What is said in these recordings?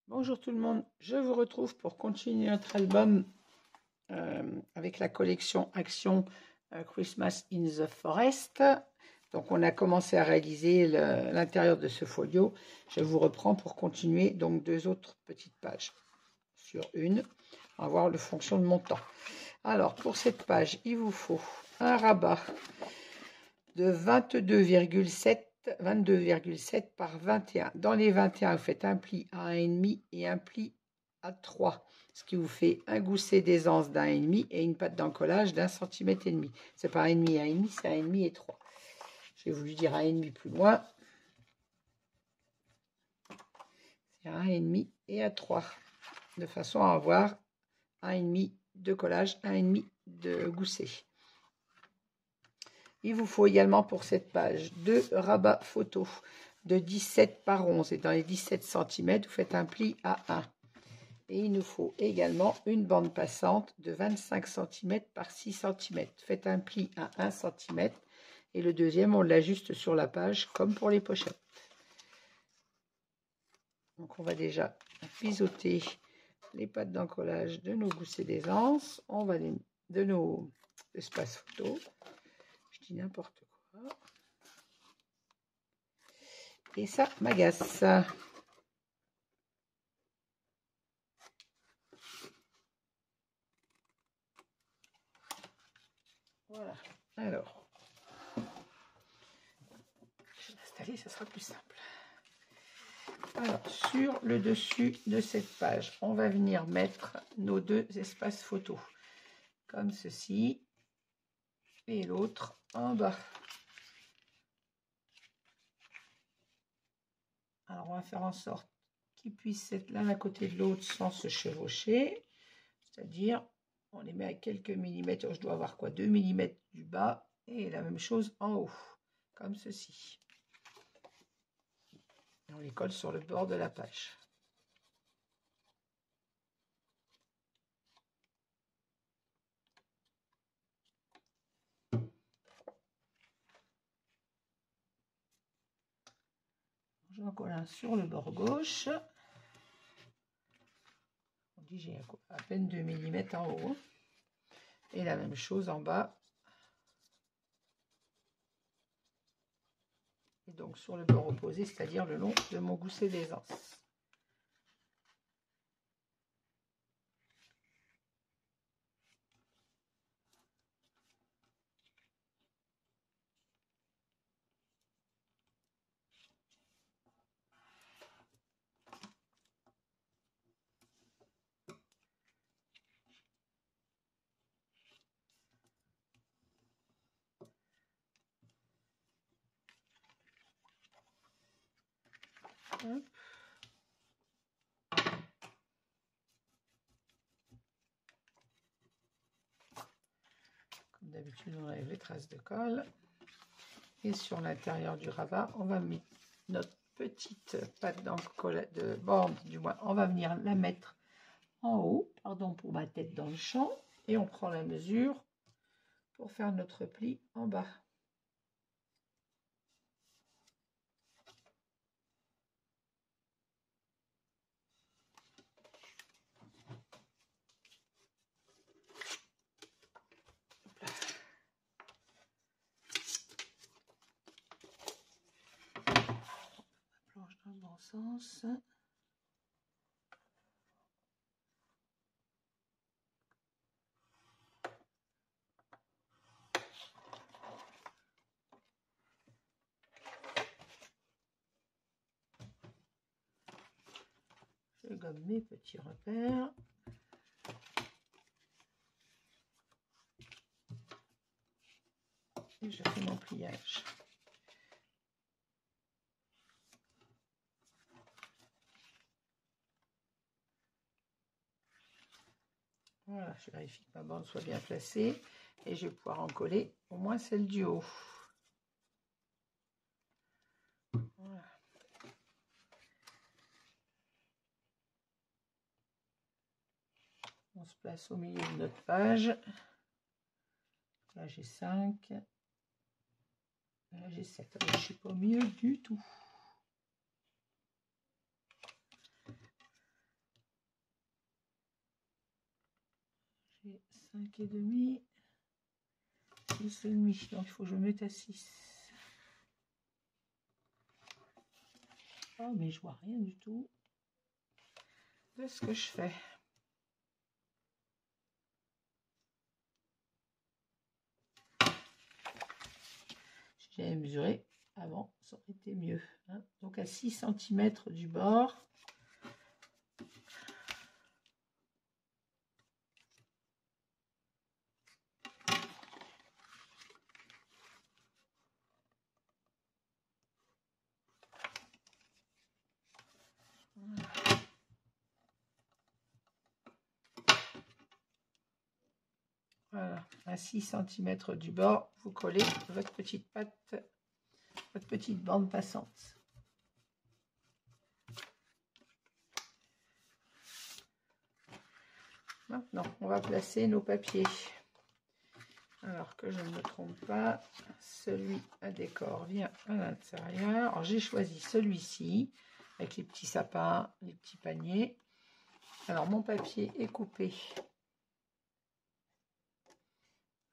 Bonjour tout le monde, je vous retrouve pour continuer notre album avec la collection Action Christmas in the Forest. Donc on a commencé à réaliser l'intérieur de ce folio. Je vous reprends pour continuer donc deux autres petites pages sur une. On va voir le fonction de montant. Alors pour cette page, il vous faut un rabat de 22,7 par 21. Dans les 21, vous faites un pli à 1,5 et un pli à 3, ce qui vous fait un gousset d'aisance d'1,5 et une patte d'encollage d'1,5 cm. C'est pas 1,5 et 1,5, c'est 1,5 et 3. J'ai voulu dire 1,5 plus loin. C'est 1,5 et à 3, de façon à avoir 1,5 de collage, 1,5 de gousset. Il vous faut également pour cette page deux rabats photo de 17 par 11. Et dans les 17 cm, vous faites un pli à 1. Et il nous faut également une bande passante de 25 cm par 6 cm. Faites un pli à 1 cm. Et le deuxième, on l'ajuste sur la page comme pour les pochettes. Donc on va déjà biseauter les pattes d'encollage de nos goussets d'aisance. On va de nos espaces photo. Je dis n'importe quoi. Et ça m'agace. Voilà. Alors, je vais l'installer, ça sera plus simple. Alors, sur le dessus de cette page, on va venir mettre nos deux espaces photos, comme ceci, et l'autre en bas. Alors, on va faire en sorte qu'ils puissent être l'un à côté de l'autre sans se chevaucher, c'est-à-dire, on les met à quelques millimètres, je dois avoir quoi, 2 mm du bas, et la même chose en haut, comme ceci. Et on les colle sur le bord de la page. J'en colle un sur le bord gauche. On dit j'ai à peine 2 mm en haut. Et la même chose en bas. Et donc sur le bord opposé, c'est-à-dire le long de mon gousset d'aisance. Hop. Comme d'habitude, on enlève les traces de colle. Et sur l'intérieur du rabat, on va mettre notre petite patte de bande, du moins, on va venir la mettre en haut, pardon pour ma tête dans le champ, et on prend la mesure pour faire notre pli en bas. Planche dans le bon sens. Je gomme mes petits repères. Et je fais mon pliage. Voilà, je vérifie que ma bande soit bien placée et je vais pouvoir en coller au moins celle du haut. Voilà. On se place au milieu de notre page. Là j'ai 5. Là j'ai 7. Je ne suis pas au milieu du tout. 5,5. 6,5. Donc il faut que je mette à 6. Oh, mais je vois rien du tout de ce que je fais. Si j'avais mesuré avant, ça aurait été mieux. Hein. Donc à 6 cm du bord. Voilà, à 6 cm du bord, vous collez votre petite patte, votre petite bande passante. Maintenant, on va placer nos papiers. Alors que je ne me trompe pas, celui à décor vient à l'intérieur. Alors j'ai choisi celui-ci, avec les petits sapins, les petits paniers. Alors mon papier est coupé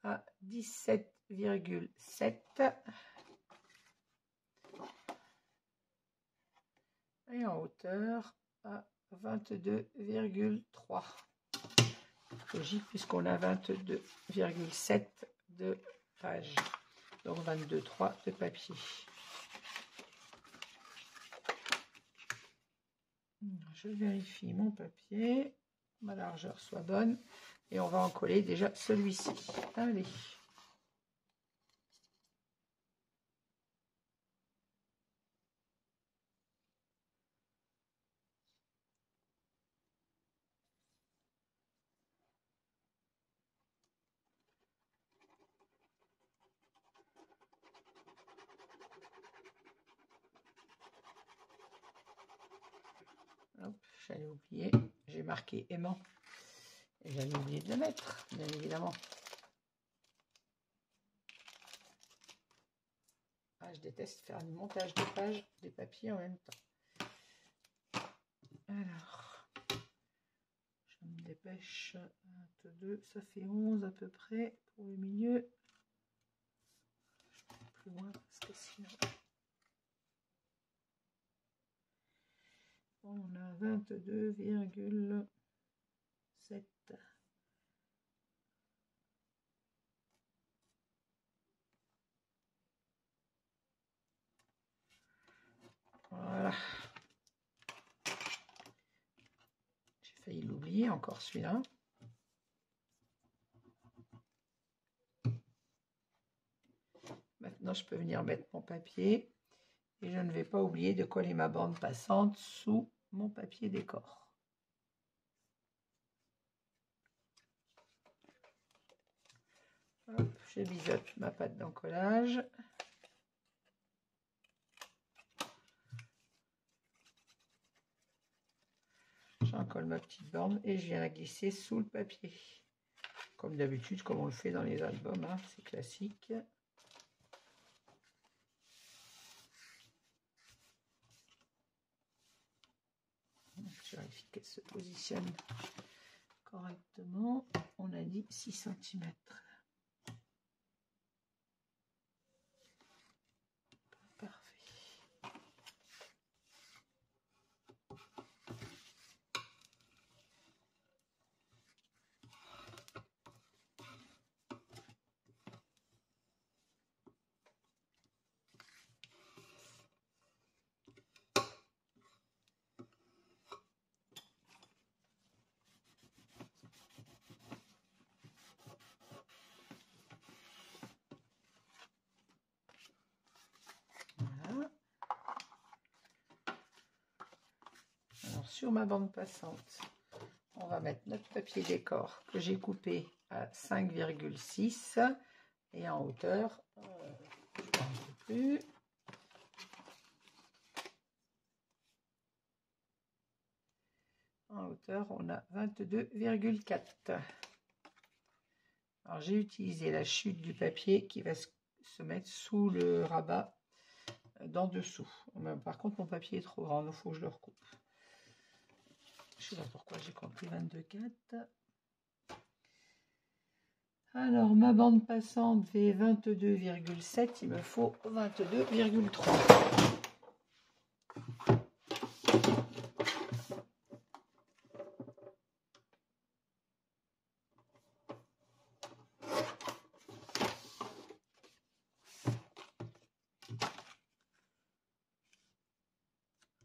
à 17,7 et en hauteur à 22,3. Logique puisqu'on a 22,7 de page, donc 22,3 de papier. Je vérifie mon papier, ma largeur soit bonne et on va en coller déjà celui-ci. Allez. Hop, j'allais oublier, j'ai marqué aimant et j'allais oublier de le mettre, bien évidemment. Ah, je déteste faire du montage de pages des papiers en même temps. Alors, je me dépêche. 22, ça fait 11 à peu près pour le milieu. Je vais plus loin parce que sinon... On a 22,7. Voilà. J'ai failli l'oublier encore celui-là. Maintenant, je peux venir mettre mon papier et je ne vais pas oublier de coller ma bande passante sous mon papier décor. Hop, je biseaute ma pâte d'encollage. J'encolle ma petite bande et je viens la glisser sous le papier. Comme d'habitude, comme on le fait dans les albums, hein, c'est classique. Je vérifie qu'elle se positionne correctement. On a dit 6 cm. Sur ma bande passante, on va mettre notre papier décor que j'ai coupé à 5,6 et en hauteur, je ne sais plus. En hauteur, on a 22,4. Alors j'ai utilisé la chute du papier qui va se mettre sous le rabat d'en dessous. Par contre, mon papier est trop grand, il faut que je le recoupe. Je sais pas pourquoi j'ai compris 22,4. Alors, ma bande passante fait 22,7, il me faut 22,3.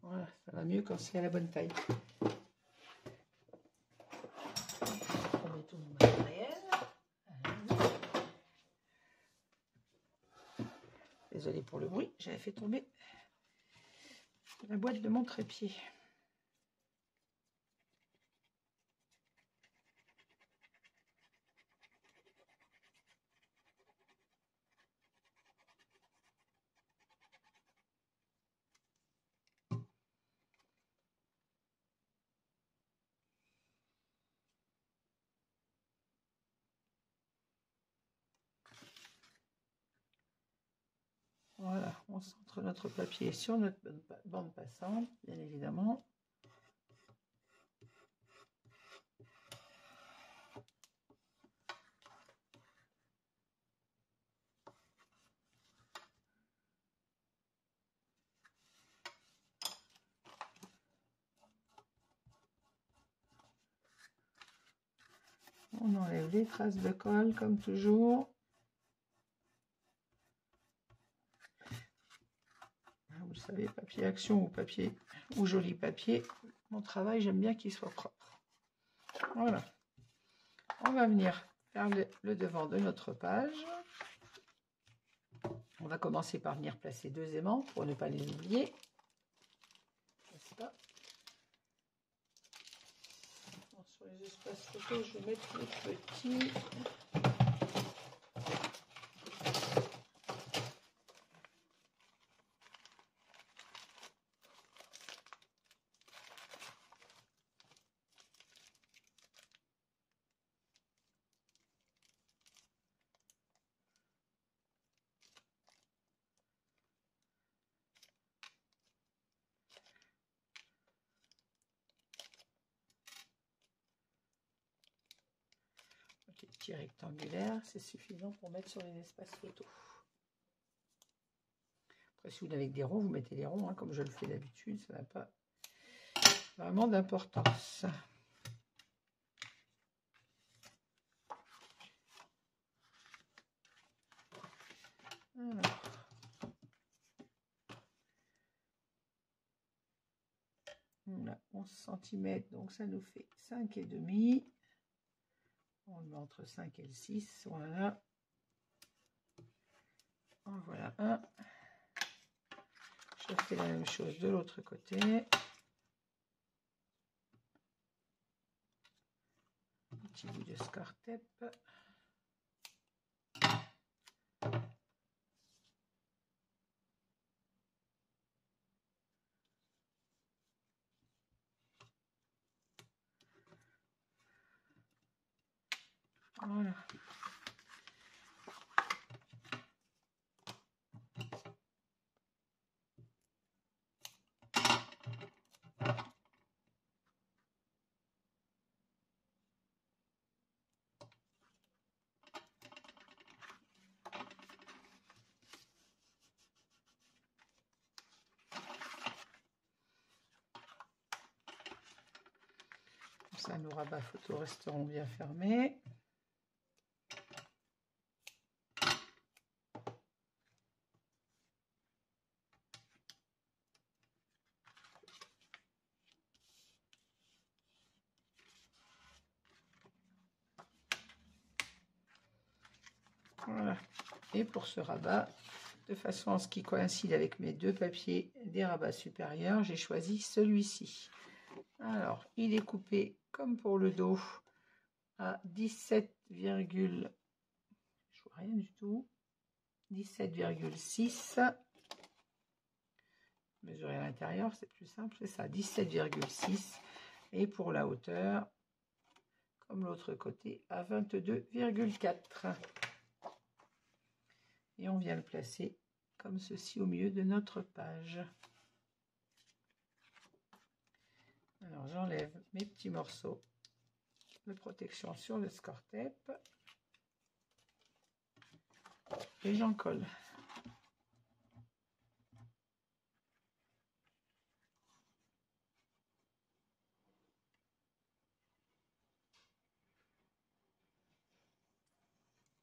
Voilà, ça va mieux quand c'est à la bonne taille. On met tout mon matériel. Désolée pour le bruit, j'avais fait tomber la boîte de mon trépied. Voilà, on centre notre papier sur notre bande passante, bien évidemment. On enlève les traces de colle comme toujours. Vous le savez, papier action ou papier ou joli papier, mon travail j'aime bien qu'il soit propre. Voilà, on va venir faire le devant de notre page. On va commencer par venir placer 2 aimants pour ne pas les oublier. Sur les espaces photos, je vais mettre les petits. Petit rectangulaire, c'est suffisant pour mettre sur les espaces photos. Après, si vous n'avez que des ronds, vous mettez des ronds, hein, comme je le fais d'habitude, ça n'a pas vraiment d'importance. Alors, on a 11 cm, donc ça nous fait 5,5. On le met entre 5 et le 6, voilà. En voilà un. Je fais la même chose de l'autre côté. Un petit bout de score tape. Voilà. Ça, nos rabats photos resteront bien fermés. Voilà. Et pour ce rabat, de façon à ce qui coïncide avec mes 2 papiers des rabats supérieurs, j'ai choisi celui-ci. Alors, il est coupé comme pour le dos à 17, je vois rien du tout, 17,6. Mesurer à l'intérieur, c'est plus simple, c'est ça, 17,6. Et pour la hauteur, comme l'autre côté, à 22,4. Et on vient le placer comme ceci au milieu de notre page. Alors j'enlève mes petits morceaux de protection sur le score tape. et j'en colle.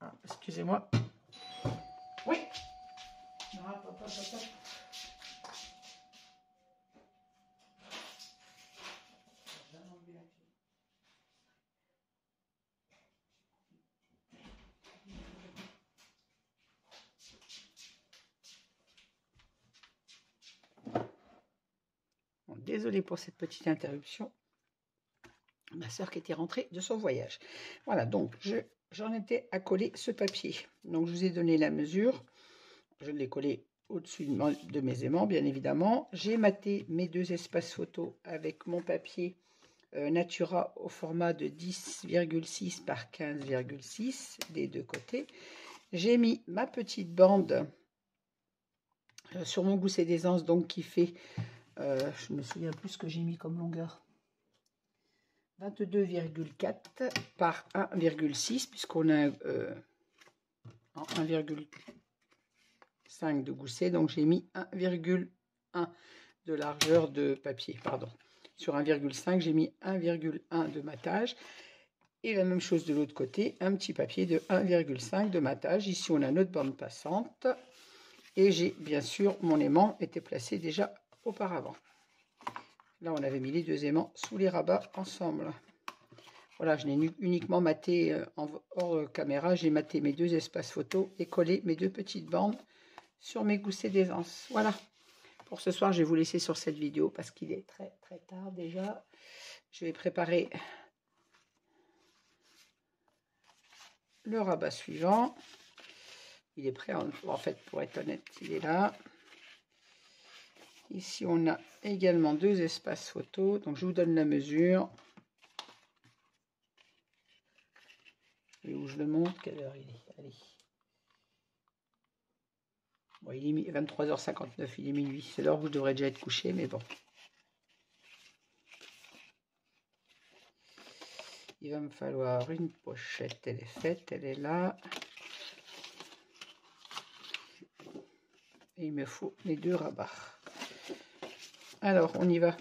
Ah, excusez-moi. Oui. Ah, papa. Bon, désolée pour cette petite interruption. Ma soeur qui était rentrée de son voyage. Voilà, donc j'en étais à coller ce papier. Donc je vous ai donné la mesure. Je l'ai collé au-dessus de mes aimants, bien évidemment. J'ai maté mes deux espaces photos avec mon papier Natura au format de 10,6 par 15,6 des deux côtés. J'ai mis ma petite bande sur mon gousset d'aisance, donc qui fait, je me souviens plus ce que j'ai mis comme longueur, 22,4 par 1,6, puisqu'on a 1,5 de gousset, donc j'ai mis 1,1 de largeur de papier, pardon. Sur 1,5, j'ai mis 1,1 de matage. Et la même chose de l'autre côté, un petit papier de 1,5 de matage. Ici, on a notre bande passante. Et j'ai, bien sûr, mon aimant était placé déjà auparavant. Là, on avait mis les deux aimants sous les rabats ensemble. Voilà, je n'ai uniquement maté hors caméra. J'ai maté mes deux espaces photos et collé mes deux petites bandes sur mes goussets d'aisance. Voilà. Pour ce soir, je vais vous laisser sur cette vidéo parce qu'il est très très tard déjà. Je vais préparer le rabat suivant. Il est prêt, en fait, pour être honnête, il est là. Ici, on a également deux espaces photos. Donc, je vous donne la mesure. Et où je le montre, quelle heure il est? Allez. Bon, il est 23h59, il est minuit. C'est l'heure où je devrais déjà être couché, mais bon. Il va me falloir une pochette. Elle est faite, elle est là. Et il me faut les deux rabats. Alors, on y va.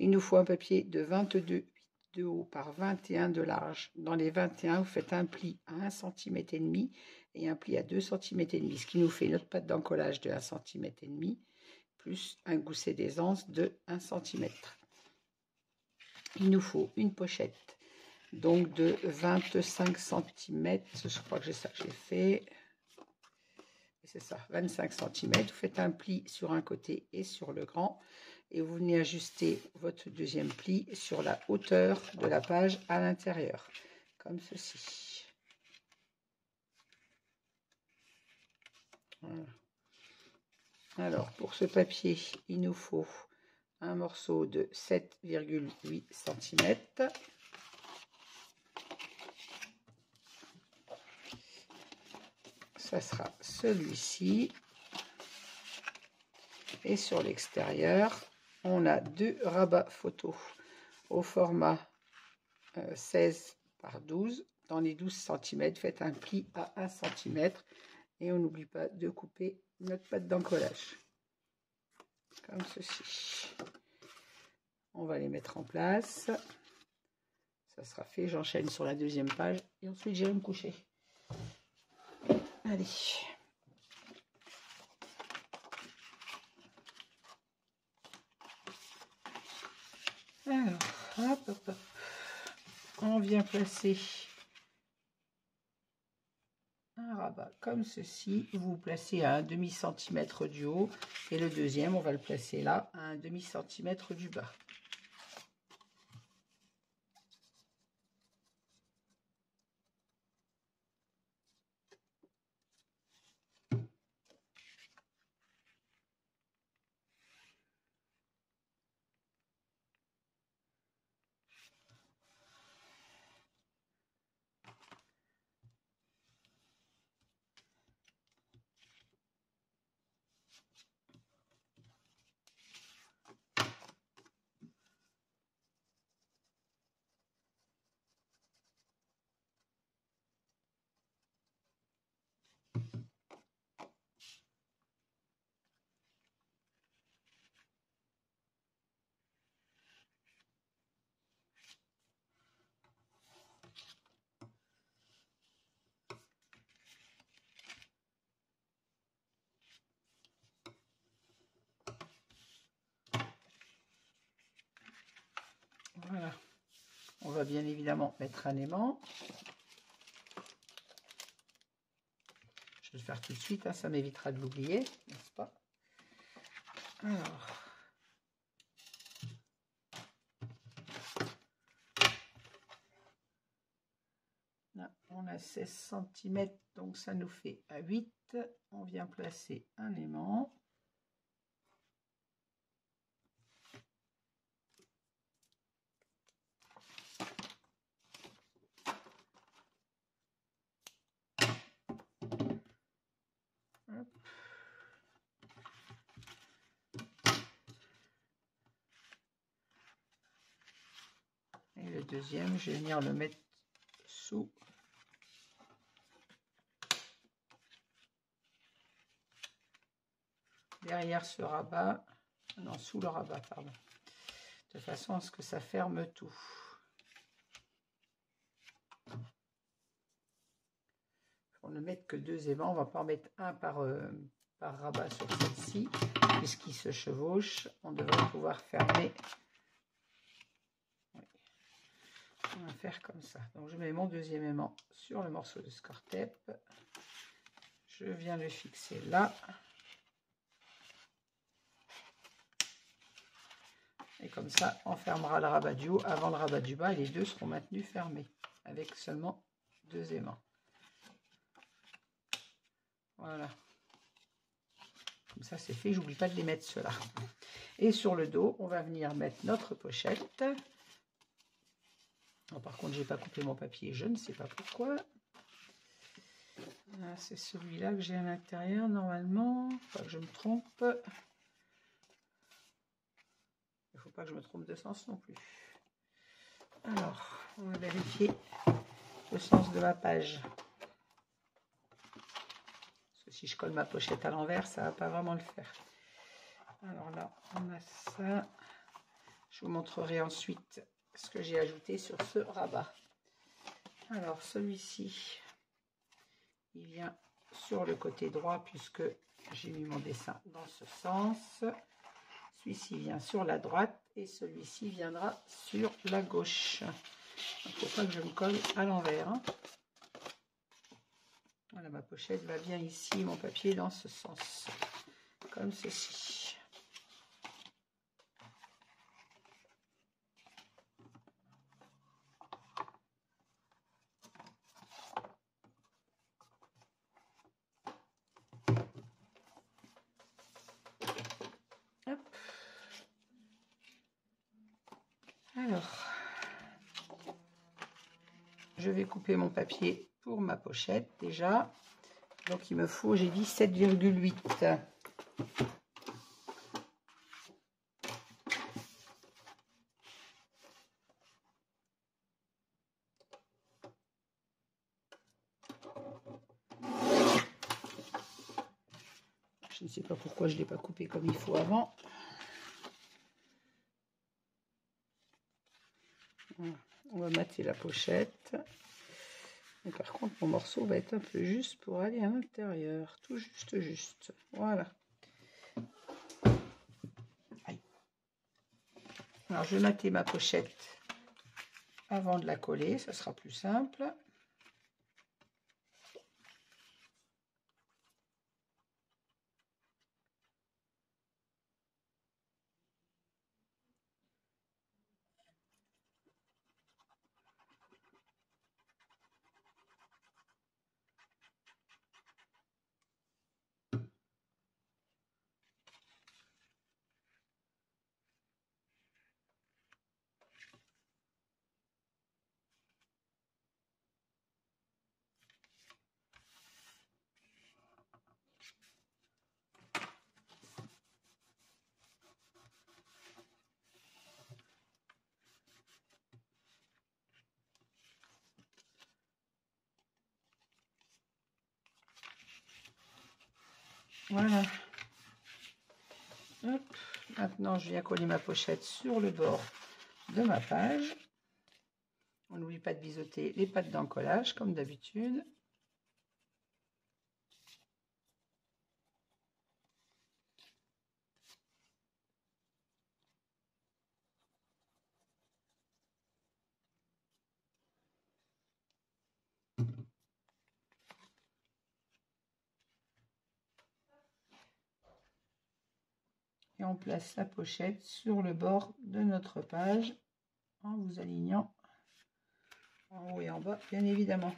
Il nous faut un papier de 22 de haut par 21 de large. Dans les 21, vous faites un pli à 1,5 cm et un pli à 2,5 cm, ce qui nous fait notre pâte d'encollage de 1,5 cm plus un gousset d'aisance de 1 cm. Il nous faut une pochette donc de 25 cm. Je crois que c'est ça que j'ai fait. C'est ça, 25 cm. Vous faites un pli sur un côté et sur le grand. Et vous venez ajuster votre deuxième pli sur la hauteur de la page à l'intérieur, comme ceci. Voilà. Alors, pour ce papier, il nous faut un morceau de 7,8 cm. Ça sera celui-ci. Et sur l'extérieur, on a deux rabats photos au format 16 par 12. Dans les 12 cm, faites un pli à 1 cm. Et on n'oublie pas de couper notre pâte d'encollage. Comme ceci. On va les mettre en place. Ça sera fait. J'enchaîne sur la deuxième page. Et ensuite, j'irai me coucher. Allez. Alors, hop, hop, hop. On vient placer un rabat comme ceci. Vous placez à 1/2 cm du haut. Et le deuxième, on va le placer là, à 1/2 cm du bas. va bien évidemment mettre un aimant. Je vais le faire tout de suite, hein, ça m'évitera de l'oublier, n'est-ce pas? Alors, là, on a 16 cm, donc ça nous fait à 8. On vient placer un aimant. Hop. Et le deuxième, je vais venir le mettre sous. Derrière ce rabat, non, sous le rabat, pardon. De façon à ce que ça ferme tout. On ne met que 2 aimants, on va pas en mettre un par rabat sur celle-ci, puisqu'ils se chevauchent. On devrait pouvoir fermer. Oui. On va faire comme ça. Donc je mets mon deuxième aimant sur le morceau de Score-Tape. Je viens le fixer là. Et comme ça, on fermera le rabat du haut avant le rabat du bas et les deux seront maintenus fermés avec seulement 2 aimants. Voilà. Comme ça, c'est fait. J'oublie pas de les mettre ceux-là. Et sur le dos, on va venir mettre notre pochette. Alors, par contre, j'ai pas coupé mon papier. Je ne sais pas pourquoi. C'est celui-là que j'ai à l'intérieur normalement. Pas que je me trompe. Il ne faut pas que je me trompe de sens non plus. Alors, on va vérifier le sens de ma page. Parce que si je colle ma pochette à l'envers, ça ne va pas vraiment le faire. Alors là, on a ça. Je vous montrerai ensuite ce que j'ai ajouté sur ce rabat. Alors, celui-ci, il vient sur le côté droit puisque j'ai mis mon dessin dans ce sens. Celui-ci vient sur la droite et celui-ci viendra sur la gauche. Il ne faut pas que je me colle à l'envers. Hein. Voilà, ma pochette va bien ici, mon papier dans ce sens, comme ceci. Hop. Alors, je vais couper mon papier pour ma pochette déjà. Donc il me faut, j'ai dit 7,8. Je ne sais pas pourquoi je ne l'ai pas coupé comme il faut avant. Voilà. On va mater la pochette. Et par contre, mon morceau va être un peu juste pour aller à l'intérieur. Tout juste, juste. Voilà. Aïe. Alors, je vais mater ma pochette avant de la coller. Ça sera plus simple. Voilà. Hop. Maintenant, je viens coller ma pochette sur le bord de ma page. On n'oublie pas de biseauter les pattes d'encollage comme d'habitude. Et on place la pochette sur le bord de notre page en vous alignant en haut et en bas, bien évidemment.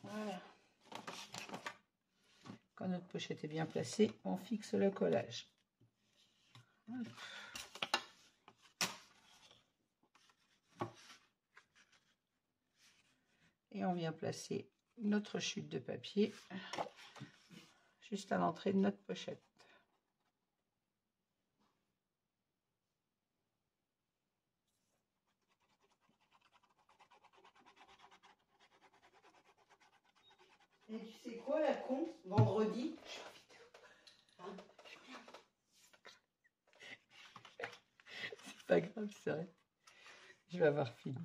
Voilà. Quand notre pochette est bien placée, on fixe le collage. Hop. Et on vient placer notre chute de papier juste à l'entrée de notre pochette. Et tu sais quoi, la con, vendredi, hein, c'est pas grave, c'est vrai. Je vais avoir fini.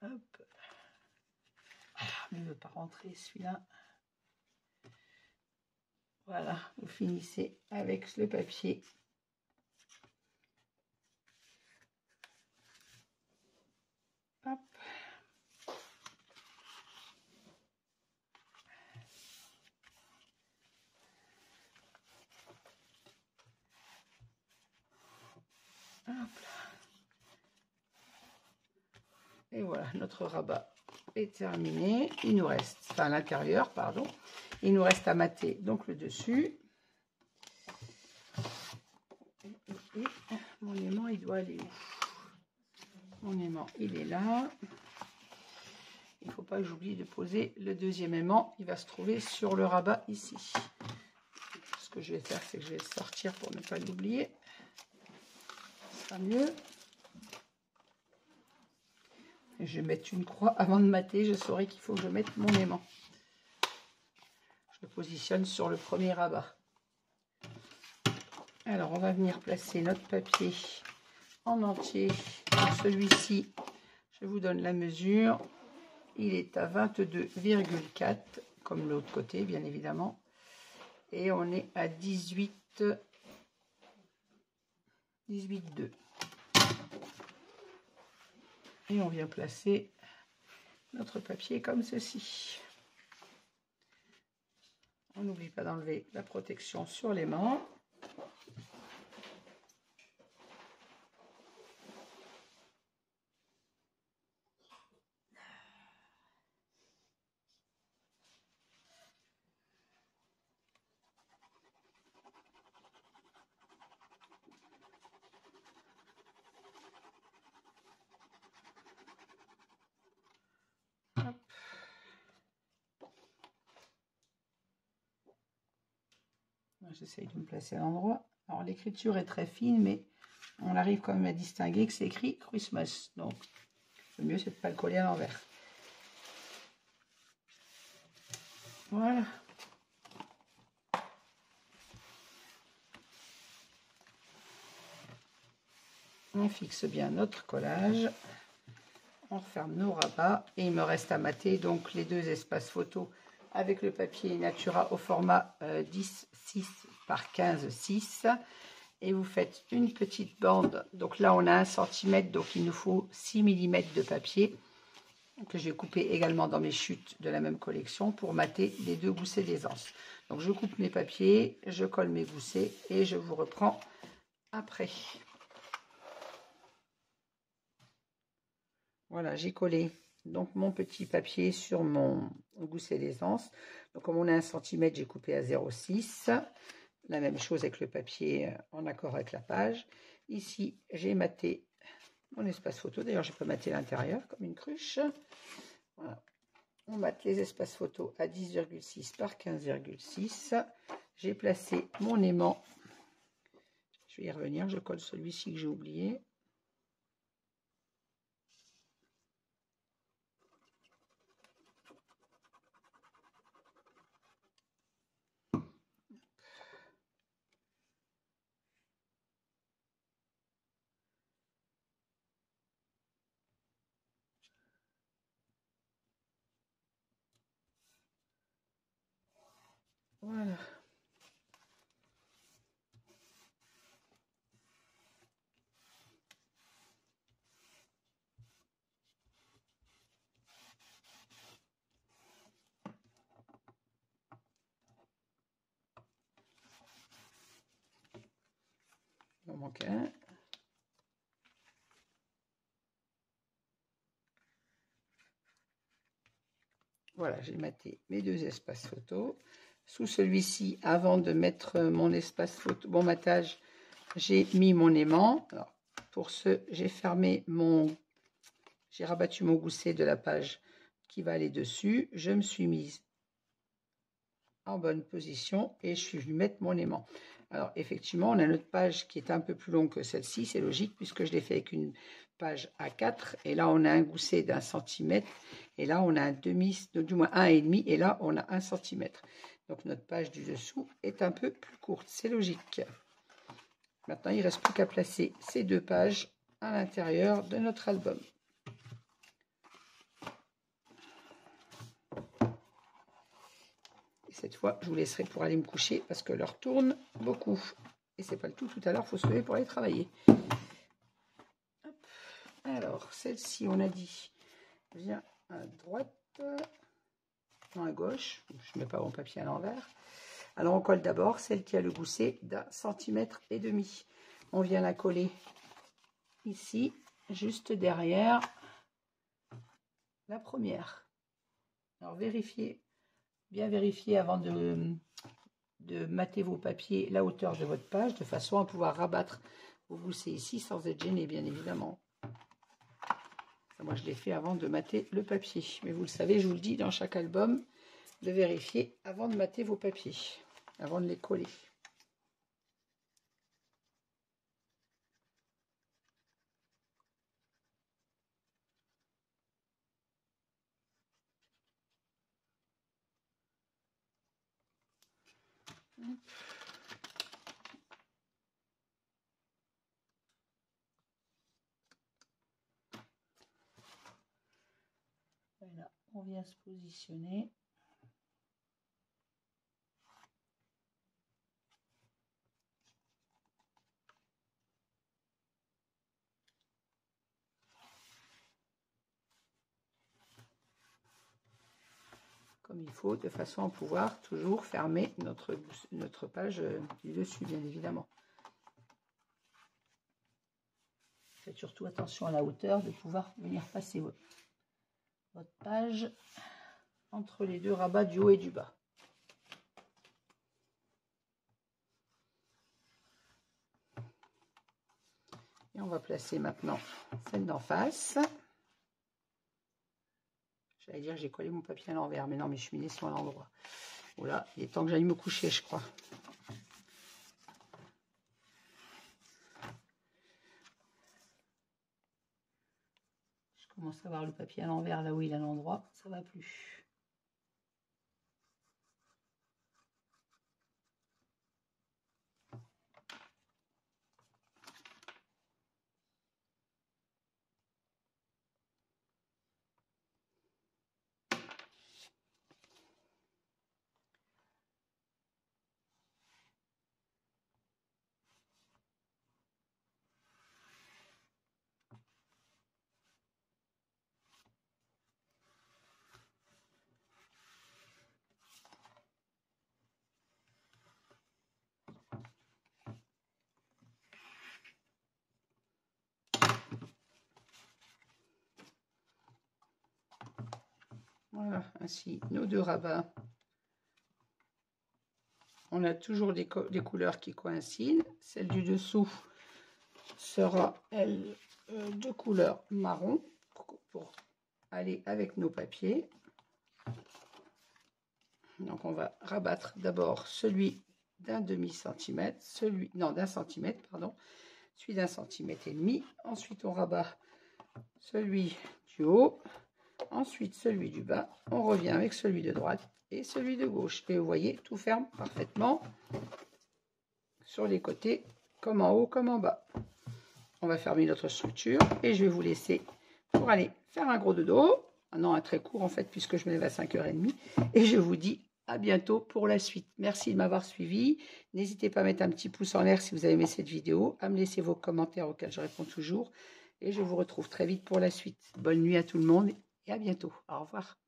Hop. Ah, il ne veut pas rentrer celui-là. Voilà, vous finissez avec le papier. Hop. Hop là. Et voilà, notre rabat est terminé. Il nous reste, enfin l'intérieur, pardon. Il nous reste à mater donc le dessus. Et mon aimant, il doit aller où? Mon aimant, il est là. Il ne faut pas que j'oublie de poser le deuxième aimant. Il va se trouver sur le rabat ici. Ce que je vais faire, c'est que je vais le sortir pour ne pas l'oublier. Ce sera mieux. Et je vais mettre une croix avant de mater. Je saurai qu'il faut que je mette mon aimant. Je le positionne sur le premier rabat. Alors, on va venir placer notre papier en entier. Celui-ci, je vous donne la mesure. Il est à 22,4, comme l'autre côté, bien évidemment. Et on est à 18,2. Et on vient placer notre papier comme ceci. On n'oublie pas d'enlever la protection sur l'aimant. J'essaye de me placer à l'endroit. Alors l'écriture est très fine, mais on arrive quand même à distinguer que c'est écrit Christmas. Donc le mieux c'est de ne pas le coller à l'envers. Voilà. On fixe bien notre collage. On referme nos rabats. Et il me reste à mater donc les deux espaces photos avec le papier Natura au format 10-6 par 15-6. Et vous faites une petite bande. Donc là, on a 1 cm, donc il nous faut 6 mm de papier que je vais couper également dans mes chutes de la même collection pour mater les deux goussets d'aisance. Donc je coupe mes papiers, je colle mes goussets et je vous reprends après. Voilà, j'ai collé donc mon petit papier sur mon gousset d'aisance. Donc comme on a 1 cm, j'ai coupé à 0,6. La même chose avec le papier en accord avec la page. Ici, j'ai maté mon espace photo. D'ailleurs, je peux mater l'intérieur comme une cruche. Voilà. On mate les espaces photos à 10,6 par 15,6. J'ai placé mon aimant. Je vais y revenir. Je colle celui-ci que j'ai oublié. Voilà. m'en manque un. Voilà, j'ai maté mes 2 espaces photo. Sous celui-ci, avant de mettre mon espace photo, mon matage, j'ai mis mon aimant. Alors, pour ce, j'ai rabattu mon gousset de la page qui va aller dessus. Je me suis mise en bonne position et je suis venue mettre mon aimant. Alors, effectivement, on a notre page qui est un peu plus longue que celle-ci. C'est logique puisque je l'ai fait avec une page A4. Et là, on a un gousset d'1 centimètre. Et là, on a un demi, du moins 1,5. Et là, on a 1 centimètre. Donc, notre page du dessous est un peu plus courte. C'est logique. Maintenant, il ne reste plus qu'à placer ces 2 pages à l'intérieur de notre album. Et cette fois, je vous laisserai pour aller me coucher parce que l'heure tourne beaucoup. Et c'est pas le tout à l'heure, il faut se lever pour aller travailler. Hop. Alors, celle-ci, on a dit, vient à droite, non à gauche. Je ne mets pas mon papier à l'envers. Alors, on colle d'abord celle qui a le gousset d'1,5 centimètre. On vient la coller ici, juste derrière la première. Alors, bien vérifier avant de mater vos papiers la hauteur de votre page, de façon à pouvoir rabattre vos goussets ici sans être gêné, bien évidemment. Ça, moi, je l'ai fait avant de mater le papier. Mais vous le savez, je vous le dis dans chaque album, de vérifier avant de mater vos papiers, avant de les coller. Voilà, on vient se positionner. Comme il faut, de façon à pouvoir toujours fermer notre page du dessus, bien évidemment. Faites surtout attention à la hauteur de pouvoir venir passer votre page entre les 2 rabats du haut et du bas. Et on va placer maintenant celle d'en face. J'allais dire j'ai collé mon papier à l'envers, mais non, mais je suis mis sur l'endroit. Voilà, il est temps que j'aille me coucher, je crois. Je commence à voir le papier à l'envers, là où il est à l'endroit, ça va plus. Voilà, ainsi nos 2 rabats. On a toujours des couleurs qui coïncident. Celle du dessous sera, elle, de couleur marron pour aller avec nos papiers. Donc, on va rabattre d'abord celui d'1 demi-centimètre, d'un centimètre, pardon, celui d'1,5 centimètre. Ensuite, on rabat celui du haut. Ensuite, celui du bas. On revient avec celui de droite et celui de gauche. Et vous voyez, tout ferme parfaitement sur les côtés, comme en haut, comme en bas. On va fermer notre structure et je vais vous laisser pour aller faire un gros dodo. Ah non, un très court en fait, puisque je me lève à 5h30. Et je vous dis à bientôt pour la suite. Merci de m'avoir suivi. N'hésitez pas à mettre un petit pouce en l'air si vous avez aimé cette vidéo, à me laisser vos commentaires auxquels je réponds toujours. Et je vous retrouve très vite pour la suite. Bonne nuit à tout le monde et à bientôt. Au revoir.